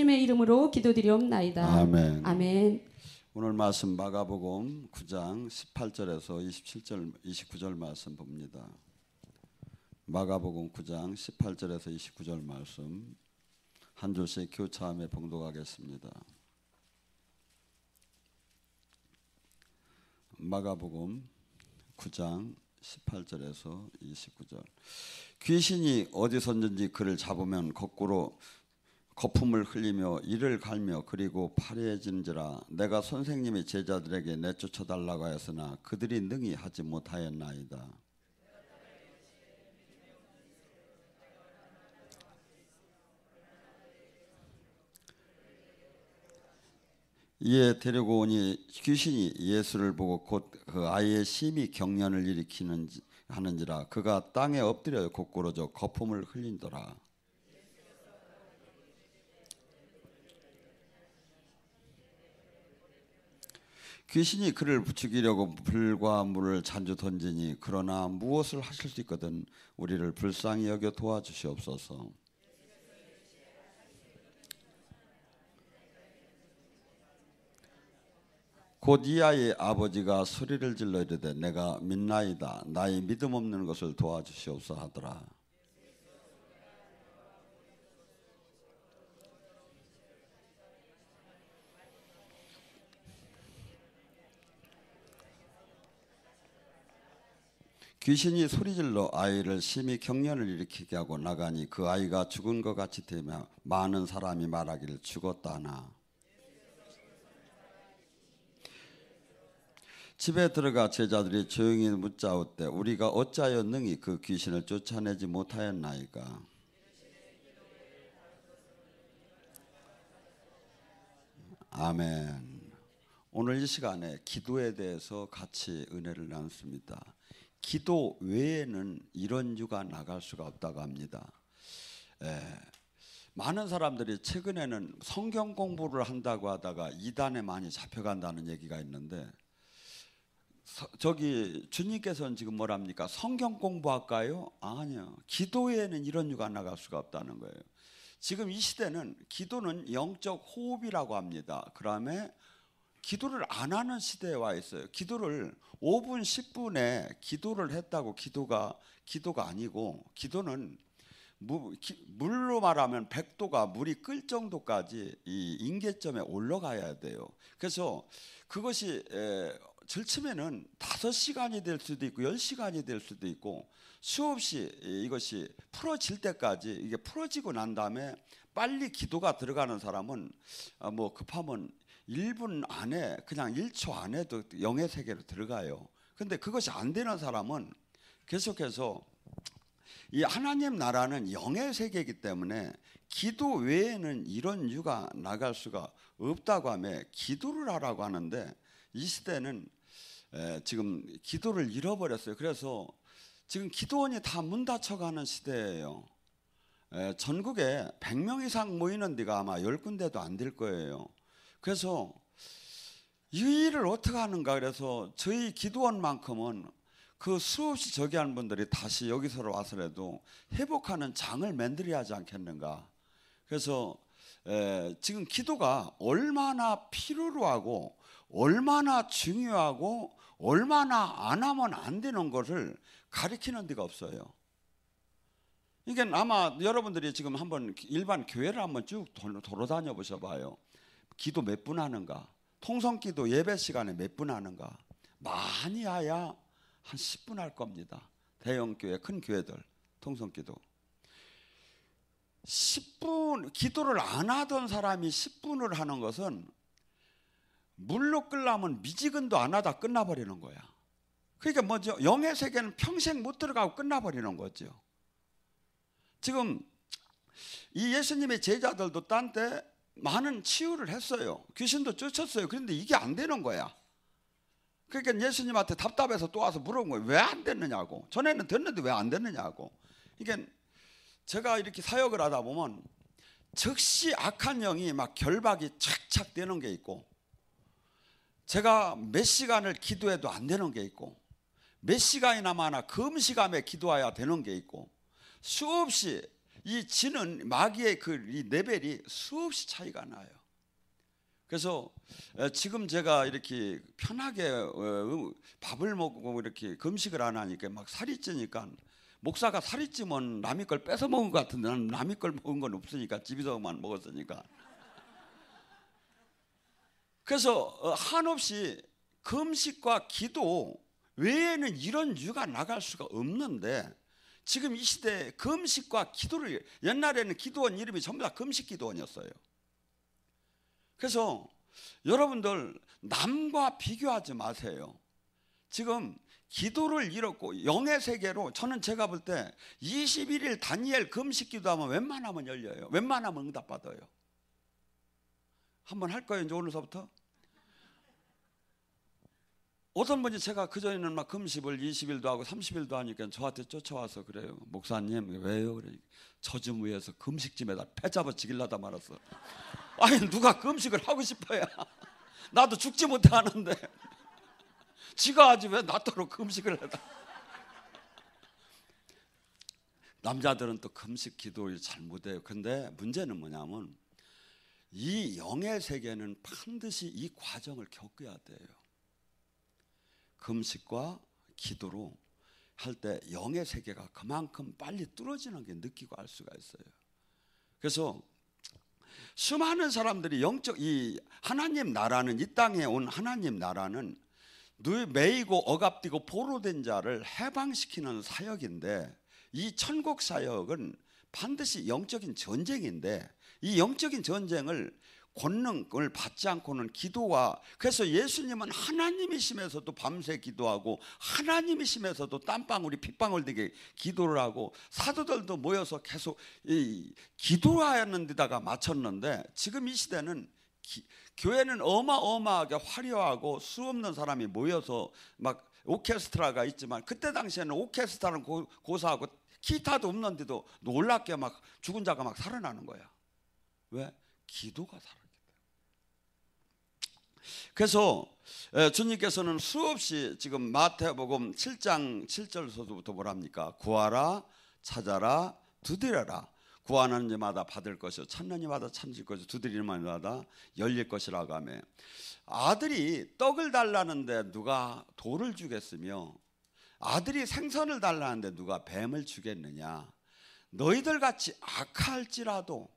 예수님의 이름으로 기도드리옵나이다. 아멘. 아멘. 오늘 말씀 마가복음 9장 18절에서 29절 말씀 봅니다. 마가복음 9장 18절에서 29절 말씀 한 줄씩 교차하며 봉독하겠습니다. 마가복음 9장 18절에서 29절. 귀신이 어디서든지 그를 잡으면 거꾸로 거품을 흘리며 이를 갈며 그리고 파리해지는지라. 내가 선생님의 제자들에게 내쫓아달라고 하였으나 그들이 능히 하지 못하였나이다. 이에 데리고 오니 귀신이 예수를 보고 곧 그 아이의 심히 경련을 하는지라. 그가 땅에 엎드려 곧구러져 거품을 흘린더라. 귀신이 그를 죽이려고 불과 물을 잔뜩 던지니 그러나 무엇을 하실 수 있거든 우리를 불쌍히 여겨 도와주시옵소서. 곧 이 아이의 아버지가 소리를 질러 이르되 내가 믿나이다. 나의 믿음 없는 것을 도와주시옵소서 하더라. 귀신이 소리질러 아이를 심히 경련을 일으키게 하고 나가니 그 아이가 죽은 것 같이 되며 많은 사람이 말하기를 죽었다 하나. 집에 들어가 제자들이 조용히 묻자오되 우리가 어찌하여 능히 그 귀신을 쫓아내지 못하였나이까. 아멘. 오늘 이 시간에 기도에 대해서 같이 은혜를 나눴습니다. 기도 외에는 이런 유가 나갈 수가 없다고 합니다. 많은 사람들이 최근에는 성경 공부를 한다고 하다가 이단에 많이 잡혀간다는 얘기가 있는데 저기 주님께서는 지금 뭐랍니까? 성경 공부할까요? 아니요. 기도 외에는 이런 유가 나갈 수가 없다는 거예요. 지금 이 시대는 기도는 영적 호흡이라고 합니다. 그다음에 기도를 안 하는 시대에 와 있어요. 기도를 5분 10분에 기도를 했다고 기도가 아니고 기도는 물로 말하면 100도가 물이 끓 정도까지 이 임계점에 올라가야 돼요. 그래서 그것이 절치면은 5시간이 될 수도 있고 10시간이 될 수도 있고 수없이 이것이 풀어질 때까지 이게 풀어지고 난 다음에 빨리 기도가 들어가는 사람은 뭐 급하면 1분 안에 그냥 1초 안에도 영의 세계로 들어가요. 근데 그것이 안 되는 사람은 계속해서 이 하나님 나라는 영의 세계이기 때문에 기도 외에는 이런 유가 나갈 수가 없다고 하며 기도를 하라고 하는데 이 시대는 지금 기도를 잃어버렸어요. 그래서 지금 기도원이 다 문 닫혀가는 시대예요. 전국에 100명 이상 모이는 데가 아마 10군데도 안 될 거예요. 그래서 이 일을 어떻게 하는가. 그래서 저희 기도원만큼은 그 수없이 저기 하는 분들이 다시 여기서 와서라도 회복하는 장을 만들어야 하지 않겠는가. 그래서 지금 기도가 얼마나 필요로 하고 얼마나 중요하고 얼마나 안 하면 안 되는 것을 가르치는 데가 없어요. 이게 아마 여러분들이 지금 한번 일반 교회를 한번 쭉 돌아다녀 보셔봐요. 기도 몇 분 하는가? 통성기도 예배 시간에 몇 분 하는가? 많이 해야 한 10분 할 겁니다. 대형교회, 큰 교회들 통성기도 10분 기도를 안 하던 사람이 10분을 하는 것은 물로 끓려면 미지근도 안 하다 끝나버리는 거야. 그러니까 뭐죠? 영의 세계는 평생 못 들어가고 끝나버리는 거죠. 지금 이 예수님의 제자들도 딴 때 많은 치유를 했어요. 귀신도 쫓았어요. 그런데 이게 안 되는 거야. 그러니까 예수님한테 답답해서 또 와서 물어본 거예요. 왜 안 됐느냐고. 전에는 됐는데 왜 안 됐느냐고. 이게 제가 이렇게 사역을 하다 보면 즉시 악한 영이 막 결박이 착착 되는 게 있고, 제가 몇 시간을 기도해도 안 되는 게 있고, 몇 시간이나 금시감에 기도해야 되는 게 있고, 수없이 이 지는 마귀의 이 레벨이 수없이 차이가 나요. 그래서 지금 제가 이렇게 편하게 밥을 먹고 이렇게 금식을 안 하니까 막 살이 찌니까, 목사가 살이 찌면 남의 걸 뺏어 먹은 것 같은데 나는 남의 걸 먹은 건 없으니까, 집에서만 먹었으니까. 그래서 한없이 금식과 기도 외에는 이런 유가 나갈 수가 없는데, 지금 이 시대에 금식과 기도를, 옛날에는 기도원 이름이 전부 다 금식 기도원이었어요. 그래서 여러분들 남과 비교하지 마세요. 지금 기도를 잃었고 영의 세계로, 저는 제가 볼 때 21일 다니엘 금식 기도하면 웬만하면 열려요. 웬만하면 응답받아요. 한번 할 거예요, 이제 오늘서부터. 어떤 분이 제가 그전에는 막 금식을 20일도 하고 30일도 하니까 저한테 쫓아와서 그래요. 목사님 왜요? 그러니까 저 좀 위해서 금식짐에다 패 잡아 죽일라다 말았어. 아니 누가 금식을 하고 싶어야. 나도 죽지 못해 하는데 지가 하지 왜 나더러 금식을 해다. 남자들은 또 금식 기도를 잘 못해요. 근데 문제는 뭐냐면 이 영의 세계는 반드시 이 과정을 겪어야 돼요. 금식과 기도로 할 때 영의 세계가 그만큼 빨리 뚫어지는 게 느끼고 알 수가 있어요. 그래서 수많은 사람들이 이 하나님 나라는, 이 땅에 온 하나님 나라는 매이고 억압되고 포로된 자를 해방시키는 사역인데, 이 천국 사역은 반드시 영적인 전쟁인데, 이 영적인 전쟁을 권능을 받지 않고는 기도와, 그래서 예수님은 하나님이시면서도 밤새 기도하고 하나님이시면서도 땀방울이 핏방울 되게 기도를 하고 사도들도 모여서 계속 기도하는 데다가 맞췄는데, 지금 이 시대는 교회는 어마어마하게 화려하고 수없는 사람이 모여서 막 오케스트라가 있지만, 그때 당시에는 오케스트라는 고사하고 기타도 없는데도 놀랍게 막 죽은 자가 막 살아나는 거야. 왜? 기도가 살아있기 때문에. 그래서 주님께서는 수없이 지금 마태복음 7장 7절서부터 뭐랍니까? 구하라, 찾아라, 두드려라. 구하는 자마다 받을 것이요, 찾는 자마다 찾을 것이요, 두드리는 자마다 열릴 것이라고 하며, 아들이 떡을 달라는데 누가 돌을 주겠으며 아들이 생선을 달라는데 누가 뱀을 주겠느냐? 너희들 같이 악할지라도,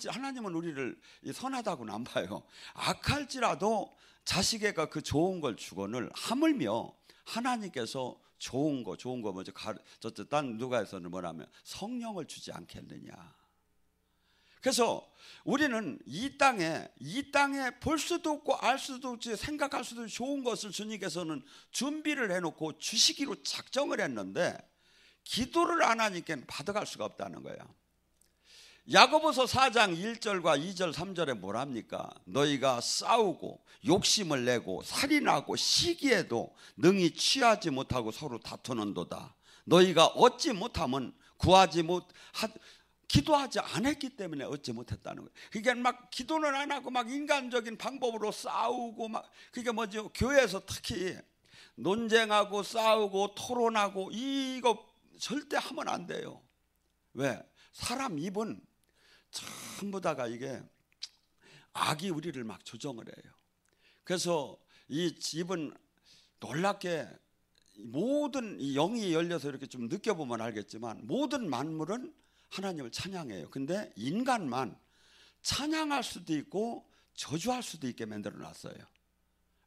하나님은 우리를 선하다고는 안 봐요. 악할지라도 자식에게 그 좋은 걸 주거늘 하물며 하나님께서 좋은 거 먼저 딴 누가에서는 뭐라면 성령을 주지 않겠느냐. 그래서 우리는 이 땅에 볼 수도 없고 알 수도 없지, 생각할 수도 없이 좋은 것을 주님께서는 준비를 해놓고 주시기로 작정을 했는데, 기도를 안 하니까 받아갈 수가 없다는 거야. 야고보서 4장 1절과 2절 3절에 뭐랍니까? 너희가 싸우고 욕심을 내고 살인하고 시기에도 능히 취하지 못하고 서로 다투는도다. 너희가 얻지 못하면 기도하지 않았기 때문에 얻지 못했다는 거예요. 그게 막 기도는 안 하고 막 인간적인 방법으로 싸우고 막, 그게 뭐죠? 교회에서 특히 논쟁하고 싸우고 토론하고 이거 절대 하면 안 돼요. 왜? 사람 입은 전부 다가 이게 악이 우리를 막 조정을 해요. 그래서 이 입은 놀랍게 모든 이 영이 열려서 이렇게 좀 느껴보면 알겠지만, 모든 만물은 하나님을 찬양해요. 근데 인간만 찬양할 수도 있고 저주할 수도 있게 만들어 놨어요.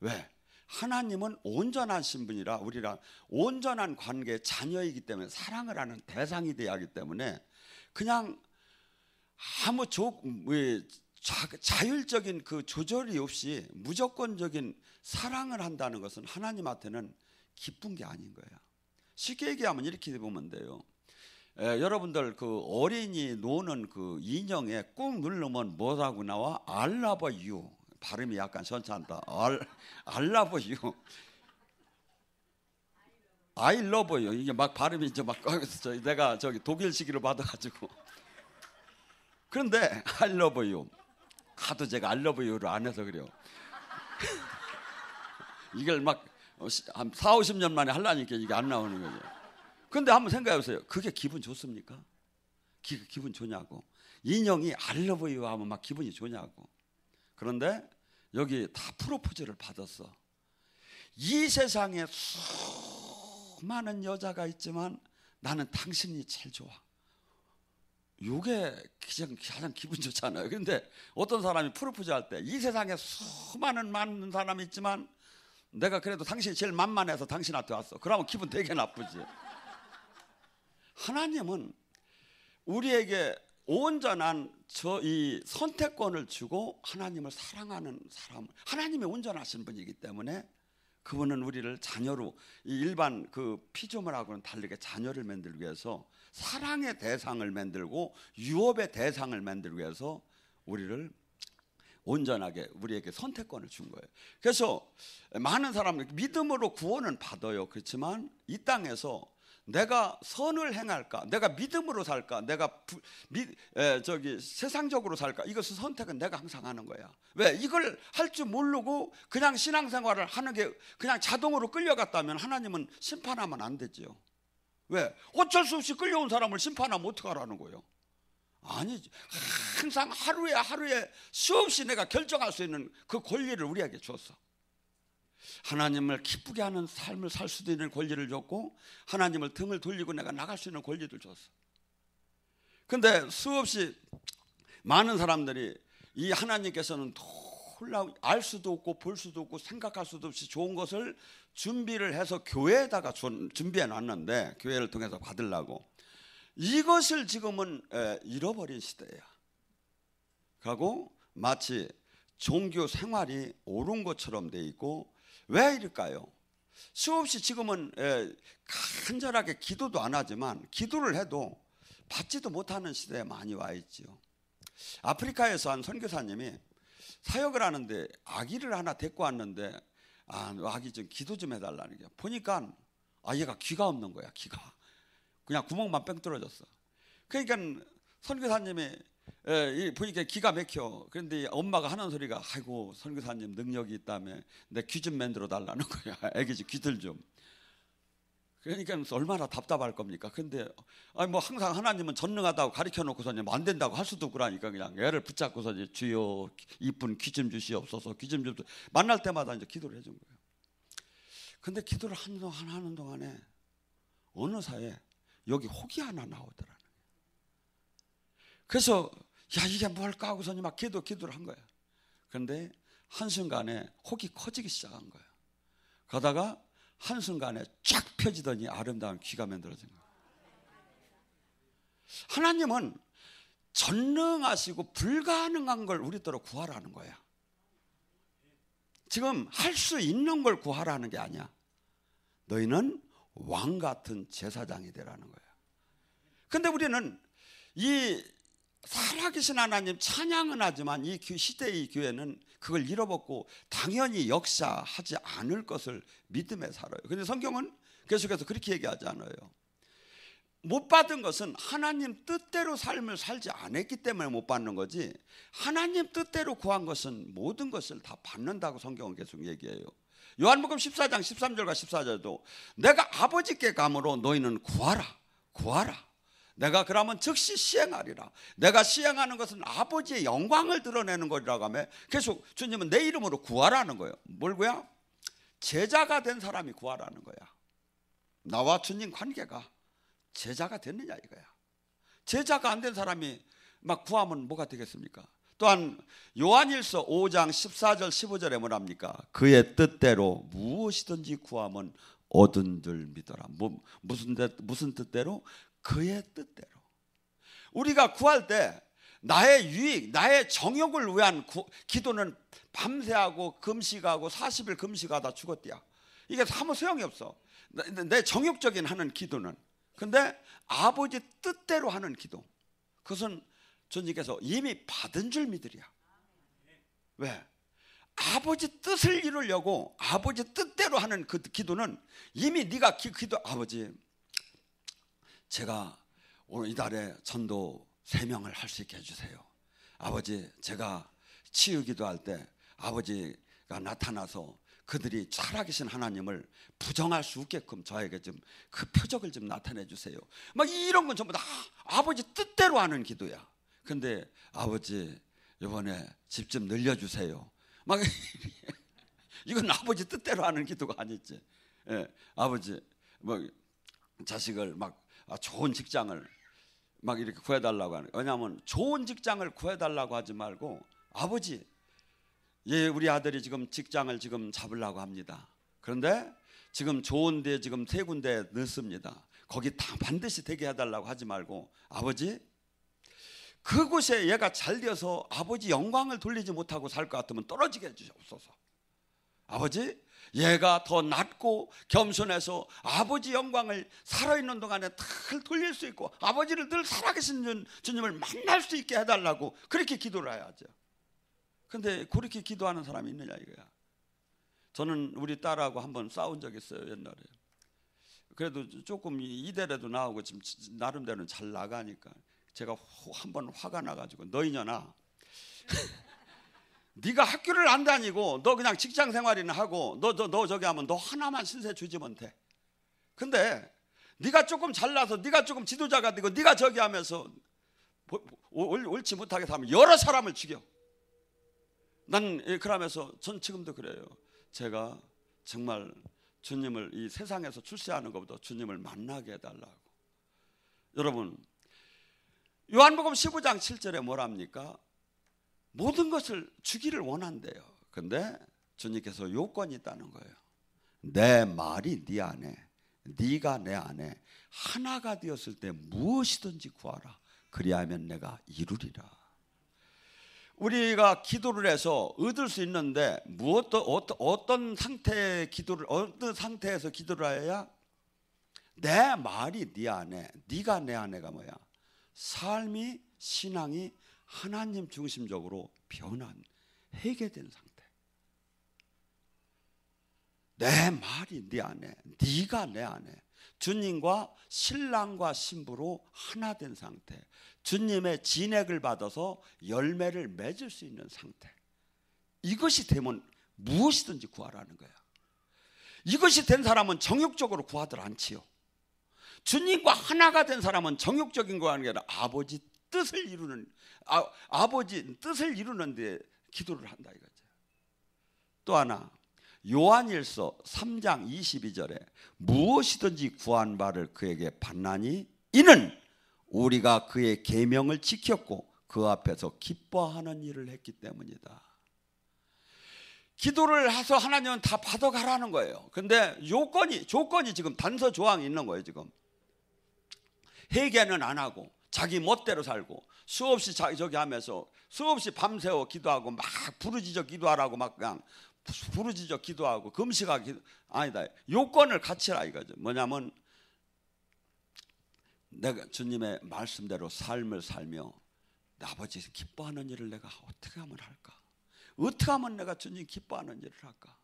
왜? 하나님은 온전하신 분이라, 우리랑 온전한 관계의 자녀이기 때문에, 사랑을 하는 대상이 되어야 하기 때문에 그냥 아무 자율적인 그 조절이 없이 무조건적인 사랑을 한다는 것은 하나님한테는 기쁜 게 아닌 거예요. 쉽게 얘기하면 이렇게 보면 돼요. 여러분들 그 어린이 노는 그 인형에 꾹 누르면 뭐라고 나와? I love you. 발음이 약간 괜찮다. I love you. I love you. 이게 막 발음이 이제 막 내가 독일식으로 받아가지고. 그런데 I love you. 하도 제가 I love you를 안 해서 그래요. 이걸 막 한 4, 50년 만에 하려니까 이게 안 나오는 거죠. 근데 한번 생각해 보세요. 그게 기분 좋습니까? 기분 좋냐고. 인형이 I love you 하면 막 기분이 좋냐고. 그런데 여기 다 프로포즈를 받았어. 이 세상에 수많은 여자가 있지만 나는 당신이 제일 좋아. 이게 가장 기분 좋잖아요. 그런데 어떤 사람이 프로포즈 할 때 이 세상에 많은 사람이 있지만 내가 그래도 당신이 제일 만만해서 당신한테 왔어. 그러면 기분 되게 나쁘지. 하나님은 우리에게 온전한 이 선택권을 주고 하나님을 사랑하는 사람, 하나님이 온전하신 분이기 때문에 그분은 우리를 자녀로, 이 일반 그 피조물하고는 다르게 자녀를 만들기 위해서 사랑의 대상을 만들고 유업의 대상을 만들기 위해서 우리를 온전하게 우리에게 선택권을 준 거예요. 그래서 많은 사람들이 믿음으로 구원은 받아요. 그렇지만 이 땅에서 내가 선을 행할까, 내가 믿음으로 살까, 내가 세상적으로 살까, 이것을 선택은 내가 항상 하는 거야. 왜? 이걸 할 줄 모르고 그냥 신앙생활을 하는 게 그냥 자동으로 끌려갔다면 하나님은 심판하면 안 되지요. 왜? 어쩔 수 없이 끌려온 사람을 심판하면 어떡하라는 거예요? 아니지. 항상 하루에 수없이 내가 결정할 수 있는 그 권리를 우리에게 줬어. 하나님을 기쁘게 하는 삶을 살 수도 있는 권리를 줬고, 하나님을 등을 돌리고 내가 나갈 수 있는 권리를 줬어. 근데 수없이 많은 사람들이 이 하나님께서는 알 수도 없고 볼 수도 없고 생각할 수도 없이 좋은 것을 준비를 해서 교회에다가 준비해 놨는데, 교회를 통해서 받으려고 이것을 지금은 잃어버린 시대야. 그리고 마치 종교 생활이 옳은 것처럼 돼 있고, 왜 이럴까요? 수없이 지금은 간절하게 기도도 안 하지만 기도를 해도 받지도 못하는 시대에 많이 와 있지요. 아프리카에서 한 선교사님이 사역을 하는데 아기를 하나 데리고 왔는데, 아기 좀 기도 좀 해달라는 게, 보니까 얘가 귀가 없는 거야. 귀가 그냥 구멍만 뺑 뚫어졌어. 그러니까 선교사님이 보니까 기가 막혀. 그런데 엄마가 하는 소리가, 아이고 선교사님 능력이 있다며 내 귀 좀 만들어 달라는 거야. 애기 좀 귀들 좀. 그러니까 얼마나 답답할 겁니까? 근데 뭐 항상 하나님은 전능하다고 가르쳐 놓고서는 안 된다고 할 수도 없고, 그러니까 그냥 애를 붙잡고서 이제 주여 이쁜 귀 좀 주시옵소서, 귀 좀 주옵소서, 만날 때마다 이제 기도를 해준 거예요. 근데 기도를 하는 동안에 어느새 여기 혹이 하나 나오더라는 거예요. 그래서 이게 뭘까 하고서는 막 기도를 한 거야. 그런데 한순간에 혹이 커지기 시작한 거야. 그러다가 한순간에 쫙 펴지더니 아름다운 귀가 만들어진 거야. 하나님은 전능하시고 불가능한 걸 우리더러 구하라는 거야. 지금 할 수 있는 걸 구하라는 게 아니야. 너희는 왕 같은 제사장이 되라는 거야. 근데 우리는 이 살아계신 하나님 찬양은 하지만 이 시대의 교회는 그걸 잃어버리고 당연히 역사하지 않을 것을 믿음에 살아요. 근데 성경은 계속해서 그렇게 얘기하지 않아요. 못 받은 것은 하나님 뜻대로 삶을 살지 않았기 때문에 못 받는 거지, 하나님 뜻대로 구한 것은 모든 것을 다 받는다고 성경은 계속 얘기해요. 요한복음 14장 13절과 14절도 내가 아버지께 감으로 너희는 구하라. 내가 그러면 즉시 시행하리라. 내가 시행하는 것은 아버지의 영광을 드러내는 거라고 하며 계속 주님은 내 이름으로 구하라는 거예요. 뭘 구야? 제자가 된 사람이 구하라는 거야. 나와 주님 관계가 제자가 됐느냐 이거야. 제자가 안 된 사람이 막 구하면 뭐가 되겠습니까? 또한 요한일서 5장 14절 15절에 뭐랍니까? 그의 뜻대로 무엇이든지 구하면 얻은 줄 믿어라. 무슨 뜻대로? 그의 뜻대로. 우리가 구할 때 나의 유익, 나의 정욕을 위한 기도는 밤새하고 금식하고 40일 금식하다 죽었대야. 이게 아무 소용이 없어. 내 정욕적인 하는 기도는. 근데 아버지 뜻대로 하는 기도, 그것은 주님께서 이미 받은 줄 믿으랴. 왜? 아버지 뜻을 이루려고 아버지 뜻대로 하는 그 기도는 이미 네가 기도, 아버지 제가 오늘 이달에 전도 3명을 할 수 있게 해주세요. 아버지 제가 치유 기도할 때 아버지가 나타나서 그들이 살아계신 하나님을 부정할 수 없게끔 저에게 좀 그 표적을 좀 나타내 주세요. 막 이런 건 전부 다 아버지 뜻대로 하는 기도야. 근데 아버지 이번에 집 좀 늘려주세요. 막 이건 아버지 뜻대로 하는 기도가 아니지. 예, 아버지 뭐 자식을 막 좋은 직장을 막 이렇게 구해달라고 하는. 왜냐하면 좋은 직장을 구해달라고 하지 말고 아버지, 예, 우리 아들이 지금 직장을 지금 잡으려고 합니다. 그런데 지금 좋은데 지금 3군데 넣습니다. 거기 다 반드시 되게 해달라고 하지 말고 아버지, 그곳에 얘가 잘 되어서 아버지 영광을 돌리지 못하고 살 것 같으면 떨어지게 해주옵소서. 아버지, 얘가 더 낫고 겸손해서 아버지 영광을 살아있는 동안에 잘 돌릴 수 있고 아버지를 늘 살아계신 주님을 만날 수 있게 해달라고 그렇게 기도를 해야죠. 근데 그렇게 기도하는 사람이 있느냐 이거야. 저는 우리 딸하고 한번 싸운 적이 있어요, 옛날에. 그래도 조금 이대라도 나오고 지금 나름대로는 잘 나가니까 제가 한번 화가 나가지고 너 이년아 네가 학교를 안 다니고 너 그냥 직장 생활이나 하고 너 저기 하면 너 하나만 신세 주지면 돼. 근데 네가 조금 잘나서 네가 조금 지도자가 되고 네가 저기 하면서 옳지 못하게 하면 여러 사람을 죽여. 난 그러면서 전 지금도 그래요. 제가 정말 주님을 이 세상에서 출세하는 것보다 주님을 만나게 해달라고. 여러분, 요한복음 15장 7절에 뭐랍니까? 모든 것을 주기를 원한대요. 근데 주님께서 요건이 있다는 거예요. 내 말이 네 안에, 네가 내 안에 하나가 되었을 때 무엇이든지 구하라. 그리하면 내가 이루리라. 우리가 기도를 해서 얻을 수 있는데 어떤 상태의 기도를, 어떤 상태에서 기도를 해야 내 말이 네 안에, 네가 내 안에가 뭐야? 삶이, 신앙이 하나님 중심적으로 변한, 회개된 상태. 내 말이 네 안에, 네가 내 안에, 주님과 신랑과 신부로 하나 된 상태, 주님의 진액을 받아서 열매를 맺을 수 있는 상태. 이것이 되면 무엇이든지 구하라는 거야. 이것이 된 사람은 정욕적으로 구하들 않지요. 주님과 하나가 된 사람은 정욕적인 거 하는 게 아니라 아버지 뜻을 이루는, 아버지 뜻을 이루는 데 기도를 한다 이거죠. 또 하나, 요한일서 3장 22절에 무엇이든지 구한 바를 그에게 받나니 이는 우리가 그의 계명을 지켰고 그 앞에서 기뻐하는 일을 했기 때문이다. 기도를 해서 하나님은 다 받아가라는 거예요. 근데 조건이 지금 단서 조항이 있는 거예요. 지금 회개는 안 하고 자기 멋대로 살고 수없이 저기 하면서 수없이 밤새워 기도하고 막 부르짖어 기도하라고 막 그냥 부르짖어 기도하고 금식하고 아니다. 요건을 갖추라 이거죠. 뭐냐면 내가 주님의 말씀대로 삶을 살며 아버지 기뻐하는 일을 내가 어떻게 하면 할까? 어떻게 하면 내가 주님 기뻐하는 일을 할까?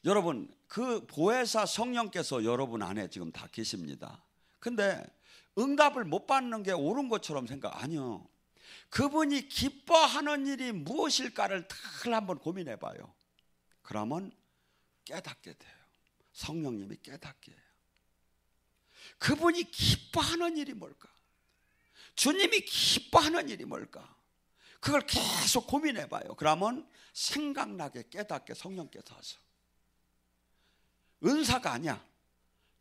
여러분, 그 보혜사 성령께서 여러분 안에 지금 다 계십니다. 근데 응답을 못 받는 게 옳은 것처럼 생각 아니요. 그분이 기뻐하는 일이 무엇일까를 늘 한번 고민해 봐요. 그러면 깨닫게 돼요. 성령님이 깨닫게 해요. 그분이 기뻐하는 일이 뭘까? 주님이 기뻐하는 일이 뭘까? 그걸 계속 고민해 봐요. 그러면 생각나게 깨닫게 성령께서 하셔. 은사가 아니야.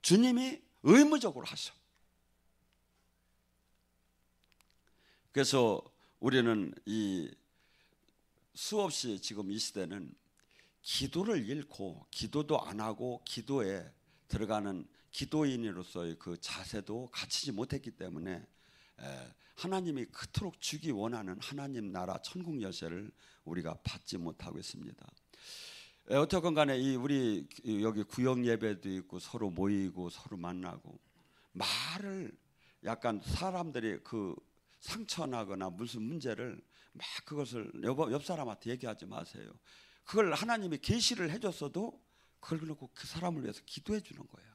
주님이 의무적으로 하셔. 그래서 우리는 이 수없이 지금 이 시대는 기도를 잃고 기도도 안 하고 기도에 들어가는 기도인으로서의 그 자세도 갖추지 못했기 때문에 하나님이 그토록 주기 원하는 하나님 나라 천국 열쇠를 우리가 받지 못하고 있습니다. 어떻건 간에 우리 여기 구역 예배도 있고 서로 모이고 서로 만나고 말을 약간 사람들이 그 상처나거나 무슨 문제를 막 그것을 옆 사람한테 얘기하지 마세요. 그걸 하나님이 계시를 해줬어도 그걸 놓고 그 사람을 위해서 기도해 주는 거예요.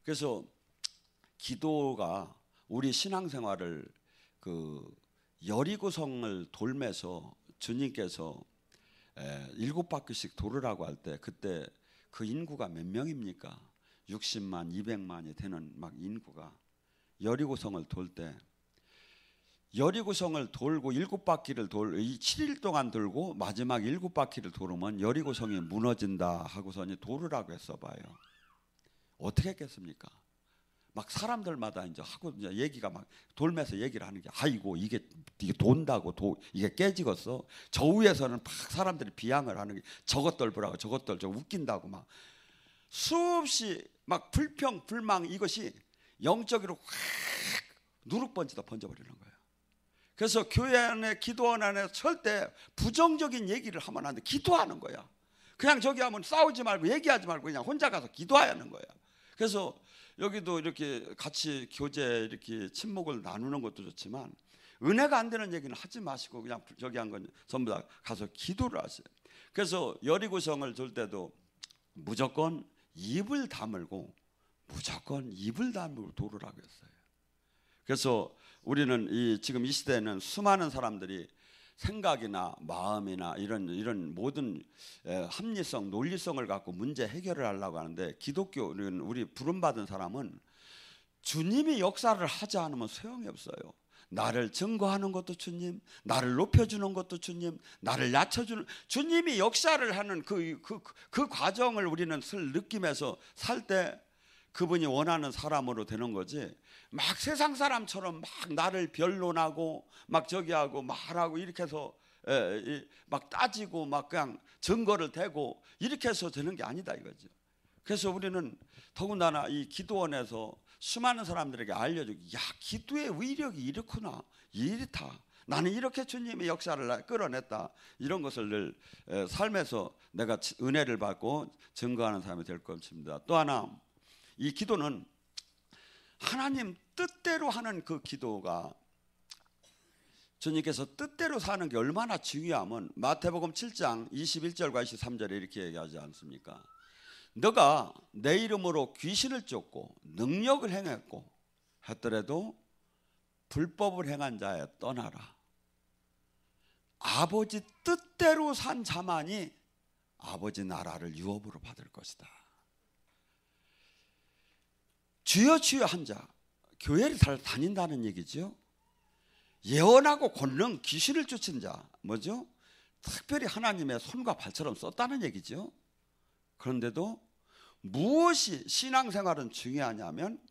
그래서 기도가 우리 신앙생활을 그 여리고성을 돌면서 주님께서 일곱 바퀴씩 돌으라고 할 때 그때 그 인구가 몇 명입니까? 60만, 200만이 되는 막 인구가 여리고성을 돌 때 여리고성을 돌고 일곱 바퀴를 이 7일 동안 돌고 마지막 일곱 바퀴를 돌으면 여리고성이 무너진다 하고서는 돌으라고 했어 봐요. 어떻게 했겠습니까? 막 사람들마다 이제 하고 이제 얘기가 막 돌면서 얘기를 하는 게 아이고 이게 돈다고 이게 깨지겠어. 저 위에서는 막 사람들이 비양을 하는 게 저것들 보라고 저것들 저 웃긴다고 막 수없이 막 불평 불망 이것이 영적으로 확 누룩번지다 번져버리는 거예요. 그래서 교회 안에 기도원 안에 절대 부정적인 얘기를 하면 안 돼. 기도하는 거야. 그냥 저기 하면 싸우지 말고 얘기하지 말고 그냥 혼자 가서 기도하는 거야. 그래서 여기도 이렇게 같이 교제 이렇게 친목을 나누는 것도 좋지만 은혜가 안 되는 얘기는 하지 마시고 그냥 저기 한 건 전부 다 가서 기도를 하세요. 그래서 여리고성을 돌 때도 무조건 입을 다물고 돌으라고 했어요. 그래서 우리는 지금 이 시대에는 수많은 사람들이 생각이나 마음이나 이런 모든 합리성, 논리성을 갖고 문제 해결을 하려고 하는데 기독교는 우리 부름받은 사람은 주님이 역사를 하지 않으면 소용이 없어요. 나를 증거하는 것도 주님, 나를 높여주는 것도 주님, 나를 낮춰주는 주님이 역사를 하는 그 과정을 우리는 느끼면서 살 때 그분이 원하는 사람으로 되는 거지. 막 세상 사람처럼 막 나를 변론하고 막 저기 하고 말하고 이렇게 해서 막 따지고 막 그냥 증거를 대고 이렇게 해서 되는 게 아니다 이거죠. 그래서 우리는 더군다나 이 기도원에서 수많은 사람들에게 알려주고 야 기도의 위력이 이렇구나 이렇다 나는 이렇게 주님의 역사를 끌어냈다 이런 것을 늘 삶에서 내가 은혜를 받고 증거하는 사람이 될 것입니다. 또 하나 이 기도는 하나님 뜻대로 하는 그 기도가 주님께서 뜻대로 사는 게 얼마나 중요하면 마태복음 7장 21절과 23절에 이렇게 얘기하지 않습니까? 너가 내 이름으로 귀신을 쫓고 능력을 행했고 했더라도 불법을 행한 자에 떠나라. 아버지 뜻대로 산 자만이 아버지 나라를 유업으로 받을 것이다. 주여 주여 한 자, 교회를 다닌다는 얘기죠. 예언하고 권능, 귀신을 쫓은 자, 뭐죠? 특별히 하나님의 손과 발처럼 썼다는 얘기죠. 그런데도 무엇이 신앙생활은 중요하냐면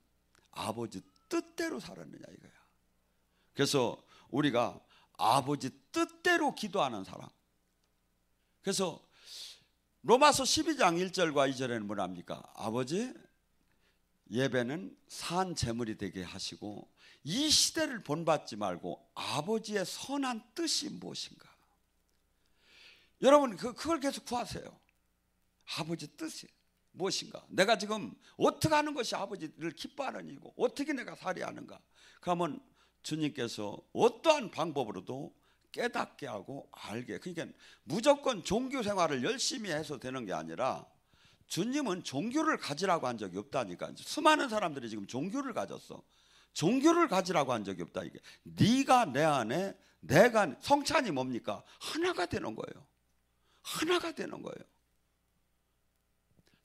아버지 뜻대로 살았느냐 이거야. 그래서 우리가 아버지 뜻대로 기도하는 사람. 그래서 로마서 12장 1절과 2절에는 뭐랍니까? 아버지 예배는 산 제물이 되게 하시고 이 시대를 본받지 말고 아버지의 선한 뜻이 무엇인가? 여러분 그걸 계속 구하세요. 아버지 뜻이 무엇인가? 내가 지금 어떻게 하는 것이 아버지를 기뻐하는 일이고 어떻게 내가 살아야하는가? 그러면 주님께서 어떠한 방법으로도 깨닫게 하고 알게. 그러니까 무조건 종교 생활을 열심히 해서 되는 게 아니라 주님은 종교를 가지라고 한 적이 없다니까. 수많은 사람들이 지금 종교를 가졌어. 종교를 가지라고 한 적이 없다 이게. 네가 내 안에 내가 성찬이 뭡니까? 하나가 되는 거예요. 하나가 되는 거예요.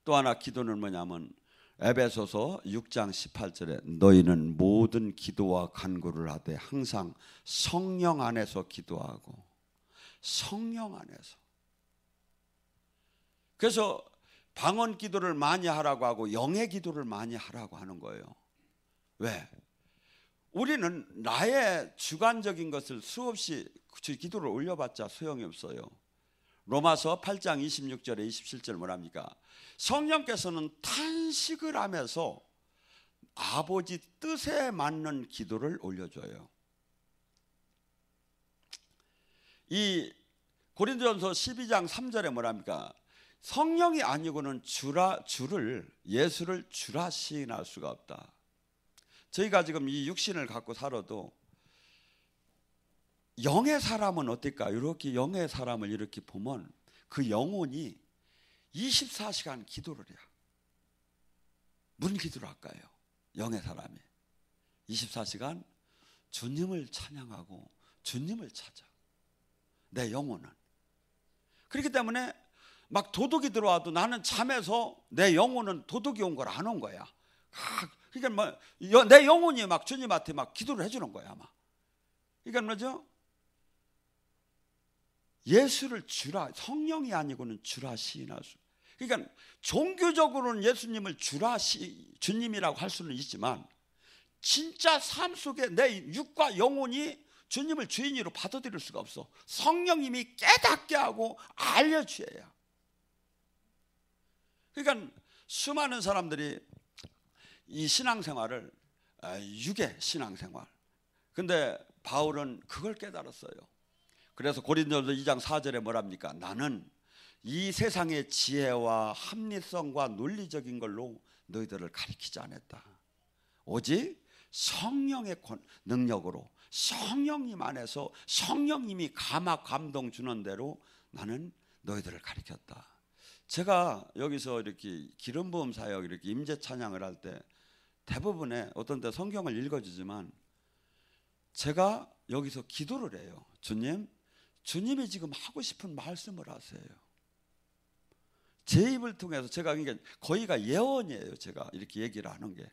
또 하나 기도는 뭐냐면 에베소서 6장 18절에 너희는 모든 기도와 간구를 하되 항상 성령 안에서 기도하고 성령 안에서. 그래서 방언 기도를 많이 하라고 하고 영의 기도를 많이 하라고 하는 거예요. 왜? 우리는 나의 주관적인 것을 수없이 기도를 올려봤자 소용이 없어요. 로마서 8장 26절에 27절 뭐랍니까? 성령께서는 탄식을 하면서 아버지 뜻에 맞는 기도를 올려줘요. 이 고린도전서 12장 3절에 뭐랍니까? 성령이 아니고는 예수를 주라 시인할 수가 없다. 저희가 지금 이 육신을 갖고 살아도 영의 사람은 어떨까? 이렇게 영의 사람을 이렇게 보면 그 영혼이 24시간 기도를 해요. 무슨 기도를 할까요? 영의 사람이 24시간 주님을 찬양하고 주님을 찾아. 내 영혼은. 그렇기 때문에 막 도둑이 들어와도 나는 잠에서 내 영혼은 도둑이 온 걸 안 온 거야. 그러니까 내 영혼이 막 주님한테 막 기도를 해주는 거야. 막. 그러니까 뭐죠? 예수를 주라, 성령이 아니고는 주라 시인할 수. 그러니까 종교적으로는 예수님을 주님이라고 할 수는 있지만 진짜 삶 속에 내 육과 영혼이 주님을 주인으로 받아들일 수가 없어. 성령님이 깨닫게 하고 알려주어야. 그러니까 수많은 사람들이 이 신앙생활을 육의 신앙생활. 근데 바울은 그걸 깨달았어요. 그래서 고린도전서 2장 4절에 뭐랍니까? 나는 이 세상의 지혜와 합리성과 논리적인 걸로 너희들을 가리키지 않았다. 오직 성령의 능력으로 성령님 안에서 성령님이 감화 감동 주는 대로 나는 너희들을 가리켰다. 제가 여기서 이렇게 기름 부음 사역 이렇게 임재 찬양을 할 때 대부분의 어떤 때 성경을 읽어주지만 제가 여기서 기도를 해요. 주님이 지금 하고 싶은 말씀을 하세요. 제 입을 통해서 제가 그러니까 거의가 예언이에요. 제가 이렇게 얘기를 하는 게.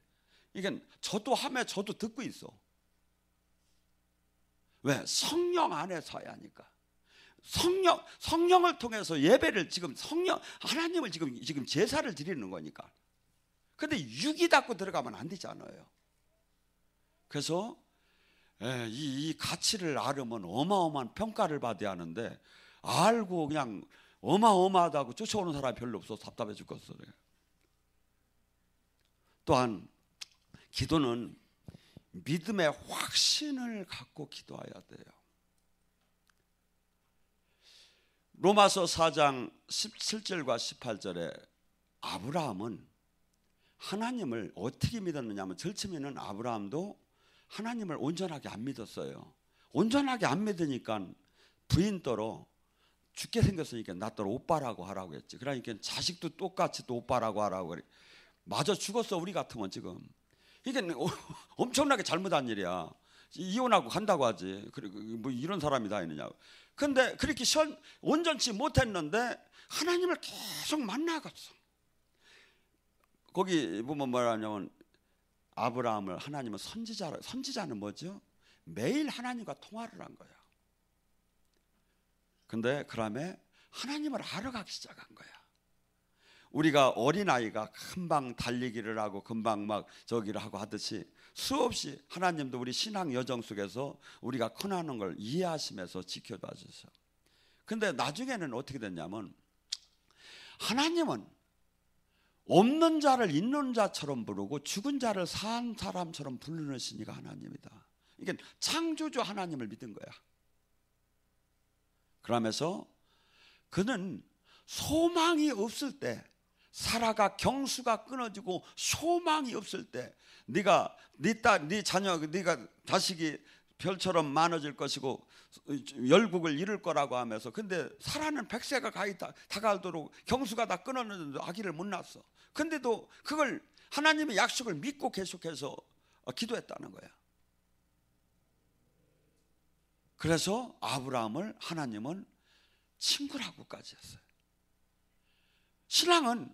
그러니까 저도 하면 저도 듣고 있어. 왜? 성령 안에 서야 하니까. 성령을 통해서 예배를 지금 하나님을 지금 제사를 드리는 거니까. 근데 육이 닫고 들어가면 안 되잖아요. 그래서 이 가치를 알으면 어마어마한 평가를 받아야 하는데 알고 그냥 어마어마하다고 쫓아오는 사람이 별로 없어서 답답해 죽겠어요. 또한 기도는 믿음의 확신을 갖고 기도해야 돼요. 로마서 4장 17절과 18절에 아브라함은 하나님을 어떻게 믿었느냐 하면 절치면은 아브라함도 하나님을 온전하게 안 믿었어요. 온전하게 안 믿으니까 부인더러 죽게 생겼으니까 나더러 오빠라고 하라고 했지. 그러니까 자식도 똑같이 또 오빠라고 하라고 그래. 맞아 죽었어 우리 같으면 지금. 이게 엄청나게 잘못한 일이야. 이혼하고 간다고 하지. 그리고 뭐 이런 사람이 다 있느냐고. 근데 그렇게 온전치 못했는데 하나님을 계속 만나갔어. 거기 보면 뭐라냐면 아브라함을 하나님은 선지자는 뭐죠? 매일 하나님과 통화를 한 거야. 근데 그다음에 하나님을 알아가기 시작한 거야. 우리가 어린아이가 금방 달리기를 하고 금방 막 저기를 하고 하듯이 수없이 하나님도 우리 신앙 여정 속에서 우리가 커나는 걸 이해하시면서 지켜봐 주셔. 근데 나중에는 어떻게 됐냐면 하나님은 없는 자를 있는 자처럼 부르고 죽은 자를 산 사람처럼 부르는 신이가 하나님이다. 이게 창조주 하나님을 믿은 거야. 그러면서 그는 소망이 없을 때, 사라가 경수가 끊어지고 소망이 없을 때, 네가 네 자녀, 네가 자식이 별처럼 많아질 것이고 열국을 이룰 거라고 하면서, 근데 사라는 100세가 가히 다가도록 경수가 다 끊었는데도 아기를 못 낳았어. 근데도 그걸 하나님의 약속을 믿고 계속해서 기도했다는 거야. 그래서 아브라함을 하나님은 친구라고까지 했어요. 신앙은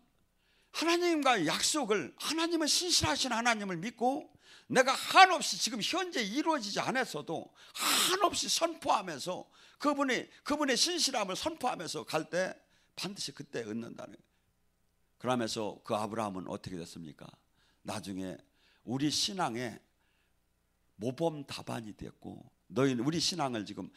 하나님과의 약속을, 하나님은 신실하신 하나님을 믿고 내가 한없이 지금 현재 이루어지지 않았어도 한없이 선포하면서 그분의 신실함을 선포하면서 갈 때 반드시 그때 얻는다는 거예요. 그러면서 그 아브라함은 어떻게 됐습니까? 나중에 우리 신앙의 모범 답안이 됐고, 우리 신앙을 지금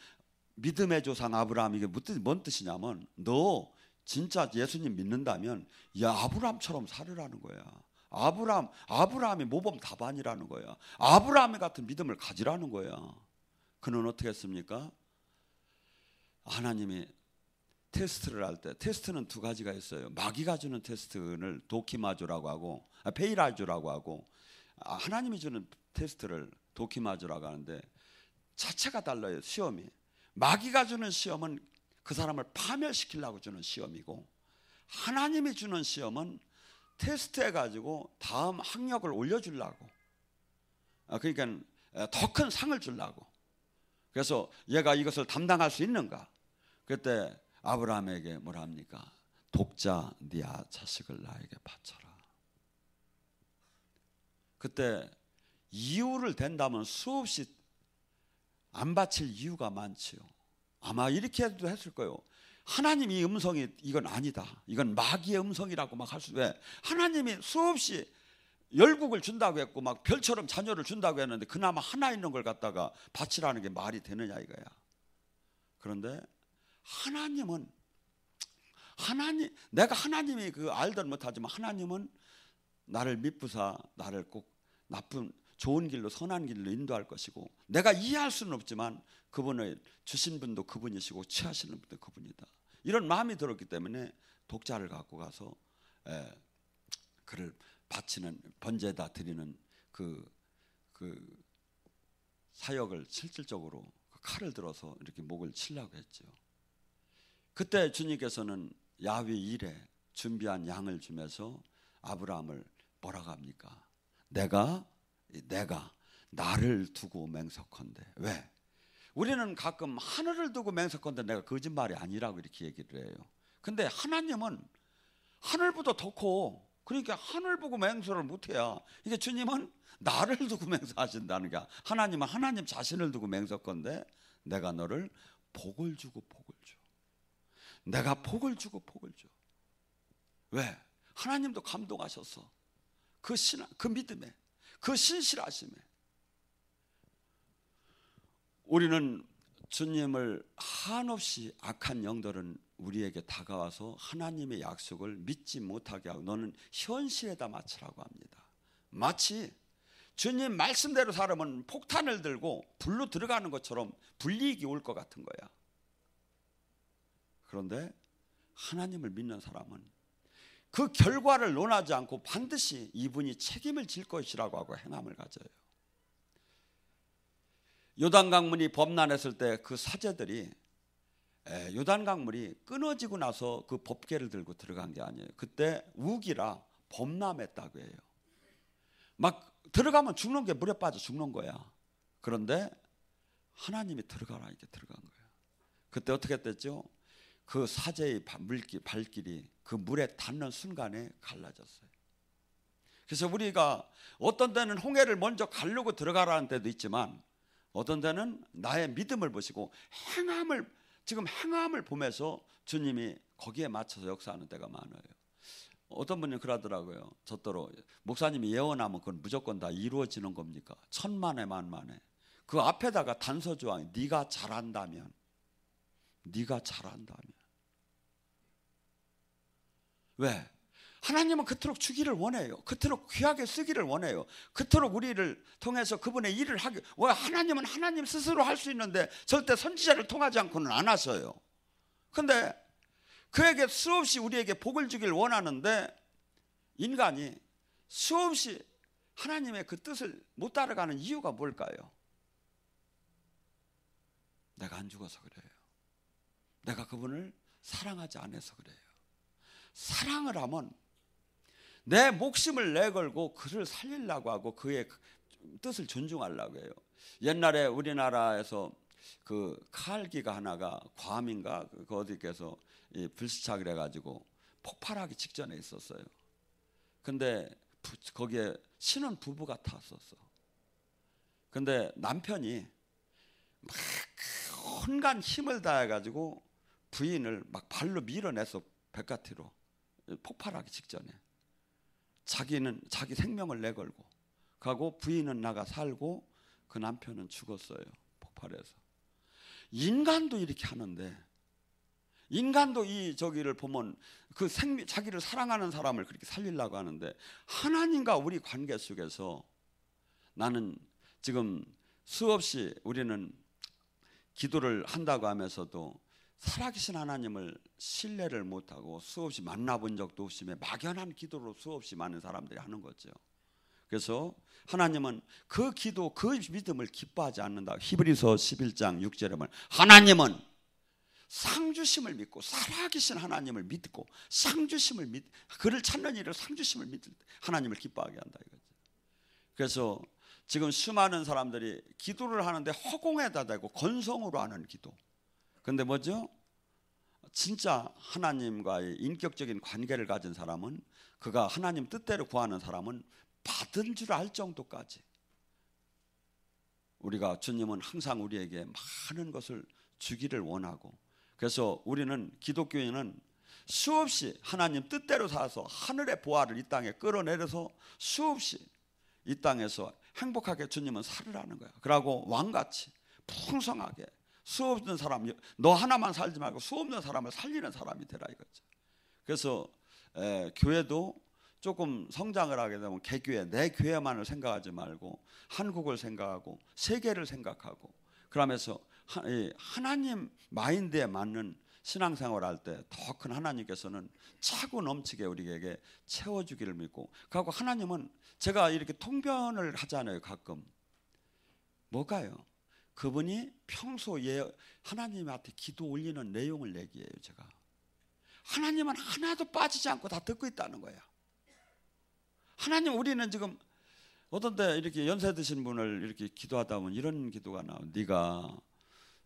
믿음의 조상 아브라함, 이게 뭔 뜻이냐면 너 진짜 예수님 믿는다면 야 아브라함처럼 살으라는 거야. 아브라함이 모범 답안이라는 거야. 아브라함 같은 믿음을 가지라는 거야. 그는 어떻게 했습니까? 하나님이 테스트를 할 때, 테스트는 두 가지가 있어요. 마귀가 주는 테스트를 도키마주라고 하고 페이라주라고 하고, 하나님이 주는 테스트를 도키마주라고 하는데 자체가 달라요. 시험이. 마귀가 주는 시험은 그 사람을 파멸시키려고 주는 시험이고, 하나님이 주는 시험은 테스트해가지고 다음 학력을 올려주려고, 그러니까 더 큰 상을 주려고. 그래서 얘가 이것을 담당할 수 있는가? 그때 아브라함에게 뭐라 합니까? 독자 네 자식을 나에게 바쳐라. 그때 이유를 댄다면 수없이 안 바칠 이유가 많지요. 아마 이렇게 해도 했을 거예요. 하나님이 음성이 이건 아니다, 이건 마귀의 음성이라고 막 할 수. 왜? 하나님이 수없이 열국을 준다고 했고 막 별처럼 자녀를 준다고 했는데 그나마 하나 있는 걸 갖다가 바치라는 게 말이 되느냐 이거야. 그런데 하나님은 내가 하나님이 그 알든 못하지만 하나님은 나를 믿부사 나를 꼭 나쁜 좋은 길로 선한 길로 인도할 것이고, 내가 이해할 수는 없지만 그분을 주신 분도 그분이시고 취하시는 분도 그분이다, 이런 마음이 들었기 때문에 독자를 갖고 가서 그를 바치는, 번제다 드리는 그 사역을 실질적으로 그 칼을 들어서 이렇게 목을 치려고 했죠. 그때 주님께서는 야훼 일에 준비한 양을 주면서 아브라함을 뭐라고 합니까? 내가 나를 두고 맹석컨대. 왜? 우리는 가끔 하늘을 두고 맹석컨대 내가 거짓말이 아니라고 이렇게 얘기를 해요. 근데 하나님은 하늘보다 더 커. 그러니까 하늘 보고 맹세를 못해야. 이게 주님은 나를 두고 맹세하신다는 게, 하나님은 하나님 자신을 두고 맹석컨대 내가 너를 복을 주고 복을 줘. 내가 복을 주고 복을 줘. 왜? 하나님도 감동하셔서 그 믿음에, 그 신실하심에. 우리는 주님을 한없이 악한 영들은 우리에게 다가와서 하나님의 약속을 믿지 못하게 하고 너는 현실에다 맞추라고 합니다. 마치 주님 말씀대로 살면 폭탄을 들고 불로 들어가는 것처럼 불이익이 올 것 같은 거야. 그런데 하나님을 믿는 사람은 그 결과를 논하지 않고 반드시 이분이 책임을 질 것이라고 하고 행함을 가져요. 요단강물이 범람했을 때 그 사제들이 요단강물이 끊어지고 나서 그 법궤를 들고 들어간 게 아니에요. 그때 우기라 범람했다고 해요. 막 들어가면 죽는 게 물에 빠져 죽는 거야. 그런데 하나님이 들어가라 이렇게 들어간 거야. 그때 어떻게 됐죠? 그 사제의 발길이 그 물에 닿는 순간에 갈라졌어요. 그래서 우리가 어떤 때는 홍해를 먼저 가르고 들어가라는 때도 있지만 어떤 때는 나의 믿음을 보시고 행함을 보면서 주님이 거기에 맞춰서 역사하는 때가 많아요. 어떤 분이 그러더라고요. 저더러 목사님이 예언하면 그건 무조건 다 이루어지는 겁니까? 천만에 만만에. 그 앞에다가 단서조항, 네가 잘한다면. 왜? 하나님은 그토록 주기를 원해요. 그토록 귀하게 쓰기를 원해요. 그토록 우리를 통해서 그분의 일을 하기. 왜? 하나님은 하나님 스스로 할 수 있는데 절대 선지자를 통하지 않고는 안 하셔요. 근데 그에게 수없이 우리에게 복을 주길 원하는데 인간이 수없이 하나님의 그 뜻을 못 따라가는 이유가 뭘까요? 내가 안 죽어서 그래요. 내가 그분을 사랑하지 않아서 그래요. 사랑을 하면 내 목숨을 내걸고 그를 살리려고 하고 그의 뜻을 존중하려고 해요. 옛날에 우리나라에서 그 칼기가 하나가 괌인가 그 어디께서 불시착을 해가지고 폭발하기 직전에 있었어요. 근데 거기에 신혼 부부가 탔었어. 근데 남편이 막 온갖 힘을 다해가지고 부인을 막 발로 밀어내서 백가티로 폭발하기 직전에 자기 생명을 내걸고 가고 부인은 나가 살고 그 남편은 죽었어요. 폭발해서. 인간도 이렇게 하는데, 인간도 이 저기를 보면 그 자기를 사랑하는 사람을 그렇게 살리려고 하는데, 하나님과 우리 관계 속에서 나는 지금 수없이 우리는 기도를 한다고 하면서도 살아계신 하나님을 신뢰를 못하고 수없이 만나본 적도 없으며 막연한 기도로 수없이 많은 사람들이 하는 거죠. 그래서 하나님은 그 기도, 그 믿음을 기뻐하지 않는다. 히브리서 11장 6절에 보면 하나님은 상주심을 믿고 살아계신 하나님을 믿고 그를 찾는 일을 상주심을 믿을 때 하나님을 기뻐하게 한다 이거죠. 그래서 지금 수많은 사람들이 기도를 하는데 허공에다 대고 건성으로 하는 기도. 근데 뭐죠? 진짜 하나님과의 인격적인 관계를 가진 사람은, 그가 하나님 뜻대로 구하는 사람은 받은 줄 알 정도까지, 우리가 주님은 항상 우리에게 많은 것을 주기를 원하고, 그래서 우리는 기독교인은 수없이 하나님 뜻대로 살아서 하늘의 보화를 이 땅에 끌어내려서 수없이 이 땅에서 행복하게 주님은 살으라는 거야. 그러고 왕같이 풍성하게 수없는 사람, 너 하나만 살지 말고 수없는 사람을 살리는 사람이 되라 이거죠. 그래서 교회도 조금 성장을 하게 되면 개교회, 내 교회만을 생각하지 말고 한국을 생각하고 세계를 생각하고, 그러면서 하나님 마인드에 맞는 신앙생활 할 때 더 큰 하나님께서는 차고 넘치게 우리에게 채워주기를 믿고, 그리고 하나님은, 제가 이렇게 통변을 하잖아요 가끔. 뭐가요? 그분이 평소에 하나님한테 기도 올리는 내용을 얘기해요. 제가 하나님은 하나도 빠지지 않고 다 듣고 있다는 거야. 하나님, 우리는 지금 어떤 때 이렇게 연세 드신 분을 이렇게 기도하다 보면 이런 기도가 나와. 네가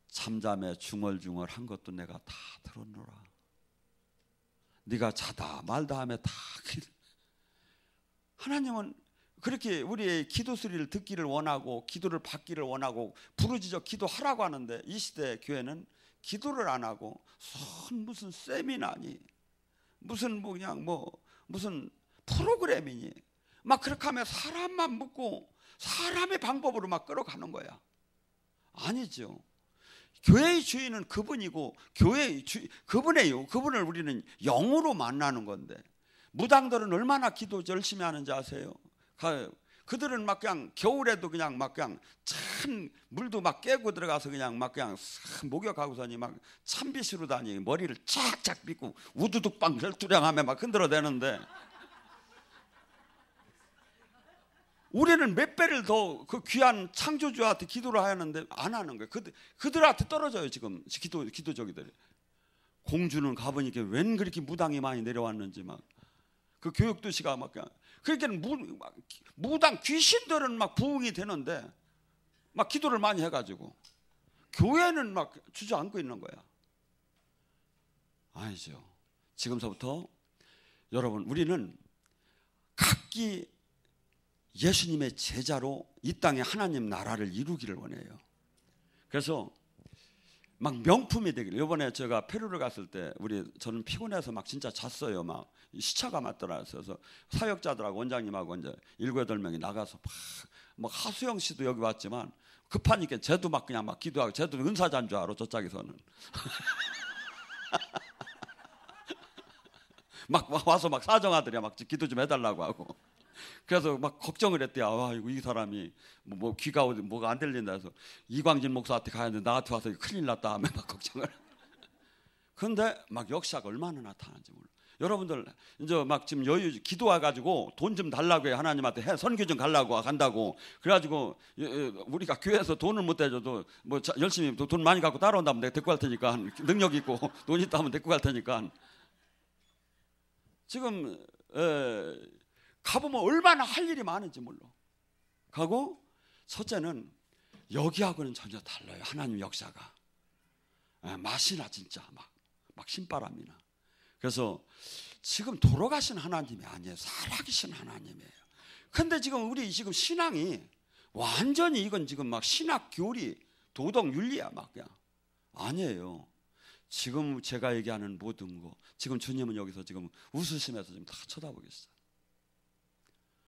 잠잠에 중얼중얼 한 것도 내가 다 들었노라. 네가 자다 말다 하며 다. 하나님은 그렇게 우리의 기도 소리를 듣기를 원하고 기도를 받기를 원하고 부르짖어 기도하라고 하는데, 이 시대 교회는 기도를 안 하고 무슨 세미나니 무슨 무슨 프로그램이니 막 그렇게 하면 사람만 묻고 사람의 방법으로 막 끌어가는 거야. 아니죠. 교회의 주인은 그분이고 그분을 우리는 영으로 만나는 건데, 무당들은 얼마나 기도 열심히 하는지 아세요? 그들은 막 그냥 겨울에도 그냥 막 그냥 찬 물도 막 깨고 들어가서 그냥 막 그냥 목욕하고서니 막 찬빗으로 다니 머리를 쫙쫙 빗고 우두둑방 결투량하며 막 흔들어대는데, 우리는 몇 배를 더 그 귀한 창조주한테 기도를 하는데 안 하는 거예요. 그들한테 떨어져요 지금 기도적이들이. 공주는 가보니까 웬 그렇게 무당이 많이 내려왔는지 막 그 교육도시가 막 그냥, 그러니까 무당 귀신들은 막 부흥이 되는데 막 기도를 많이 해가지고 교회는 막 주저앉고 있는 거야. 아니죠. 지금서부터 여러분, 우리는 각기 예수님의 제자로 이 땅에 하나님 나라를 이루기를 원해요. 그래서 막 명품이 되길. 이번에 제가 페루를 갔을 때 저는 피곤해서 막 진짜 잤어요. 막 시차가 맞더라고요. 그래서 사역자들하고 원장님하고 이제 7, 8명이 나가서 막 하수영 씨도 여기 왔지만 급하니까 쟤도 막 그냥 막 기도하고, 쟤도 은사자인 줄 알아 저짝에서는. 막 와서 막 사정하더래. 막 기도 좀 해달라고 하고. 그래서 막 걱정을 했대요. 아, 이 사람이 뭐 귀가 뭐가 안 들린다 해서 이광진 목사한테 가야 되는데 나한테 와서 큰일 났다 하면 막 걱정을. 그런데 막 역사가 얼마나 나타나는지 몰라. 여러분들 이제 막 지금 여유 기도해 가지고 돈 좀 달라고 해. 하나님한테 선교 좀 간다고. 그래가지고 우리가 교회에서 돈을 못 대줘도 뭐 열심히 돈 많이 갖고 따라온다면 내가 데리고 갈 테니까, 능력 있고 돈 있다 하면 데리고 갈 테니까. 지금 가보면 얼마나 할 일이 많은지 몰라. 가고 첫째는 여기하고는 전혀 달라요. 하나님 역사가 맛이나 진짜 막 신바람이나. 그래서 지금 돌아가신 하나님이 아니에요. 살아계신 하나님이에요. 근데 지금 우리 지금 신앙이 완전히 이건 지금 막 신학 교리 도덕 윤리야 막 그냥. 아니에요. 지금 제가 얘기하는 모든 거 지금 주님은 여기서 지금 웃으시면서 지금 다 쳐다보고 있어요.